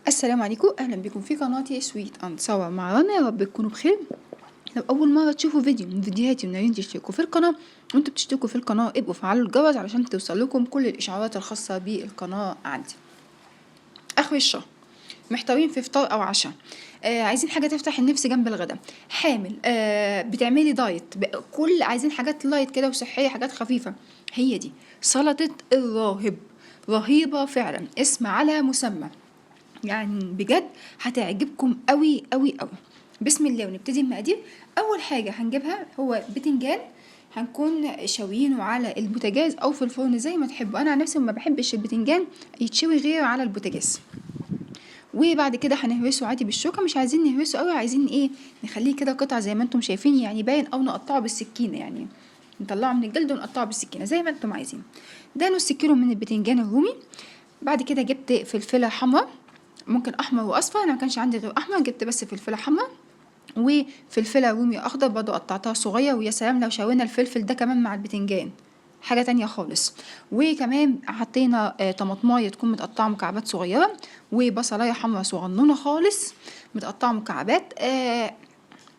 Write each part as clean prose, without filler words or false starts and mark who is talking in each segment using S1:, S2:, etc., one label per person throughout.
S1: السلام عليكم، اهلا بكم في قناتي سويت اند سوا مع رنا. يا رب تكونوا بخير. لو اول مره تشوفوا فيديو من فيديوهاتي منين تشتركوا في القناه، وانتوا بتشتركوا في القناه ابقوا فعلوا الجرس علشان توصل لكم كل الاشعارات الخاصه بالقناه عندي. اخر الشهر محتارين في فطار او عشاء، عايزين حاجه تفتح النفس جنب الغدا، حامل، بتعملي دايت، كل عايزين حاجات لايت كده وصحيه، حاجات خفيفه. هي دي سلطه الراهب، رهيبه فعلا، اسم على مسمى، يعني بجد هتعجبكم قوي قوي قوي. بسم الله ونبتدي المقادير. اول حاجه هنجيبها هو بتنجان، هنكون شاويينه على البوتاجاز او في الفرن زي ما تحبوا. انا عن نفسي ما بحبش البتنجان يتشوي غير على البوتاجاز. وبعد كده هنهرسه عادي بالشوكه، مش عايزين نهرسه قوي، عايزين ايه، نخليه كده قطع زي ما انتم شايفين يعني باين، او نقطعه بالسكينه، يعني نطلعه من الجلد ونقطعه بالسكينه زي ما انتم عايزين. ده نص كيلو من البتنجان الرومي. بعد كده جبت فلفله حمراء، ممكن احمر واصفر، انا ما كانش عندي غير احمر، جبت بس فلفله حمراء. وفلفله رومي اخضر برضو قطعتها صغير، ويا سلام لو شوينا الفلفل ده كمان مع البتنجان حاجه تانية خالص. وكمان حطينا طماطمايه تكون متقطعه مكعبات صغيره، وبصلايه حمراء صغنونه خالص متقطعه مكعبات،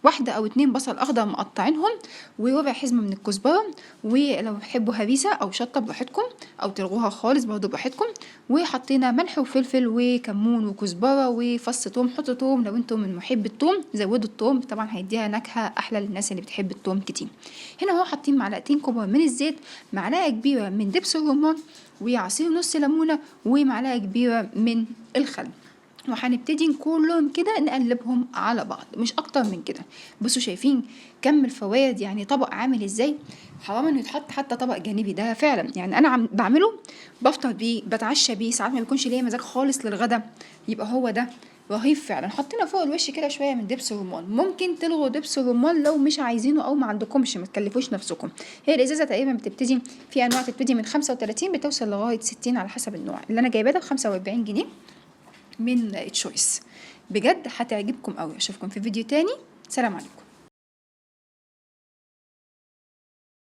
S1: واحدة أو 2 بصل أخضر مقطعينهم، وربع حزمة من الكزبرة، ولو بتحبوا هريسة أو شطة براحتكم، أو تلغوها خالص برضو براحتكم. وحطينا ملح وفلفل وكمون وكزبرة وفص توم، حطوا توم لو انتم من محب التوم، زودوا التوم طبعا هيديها نكهة أحلى للناس اللي بتحب التوم كتير. هنا هو حاطين معلقتين كبار من الزيت، معلقة كبيرة من دبس الرمان، وعصير نص ليمونة، ومعلقة كبيرة من الخل. وهنبتدي كلهم كده نقلبهم على بعض، مش اكتر من كده. بصوا شايفين كم الفوائد، يعني طبق عامل ازاي، حرام انه يتحط حتى طبق جانبي. ده فعلا يعني انا بعمله، بفطر بيه، بتعشى بيه، ساعات ما بيكونش ليا مزاج خالص للغدا، يبقى هو ده رهيب فعلا. حطينا فوق الوش كده شويه من دبس الرمان، ممكن تلغوا دبس الرمان لو مش عايزينه او ما عندكمش، ما تكلفوش نفسكم. هي الازازه تقريبا بتبتدي، في انواع تبتدي من 35 بتوصل لغايه 60 على حسب النوع. اللي انا جايباه ده ب 45 جنيه من تشويس. بجد هتعجبكم قوي. اشوفكم في فيديو تاني، سلام عليكم.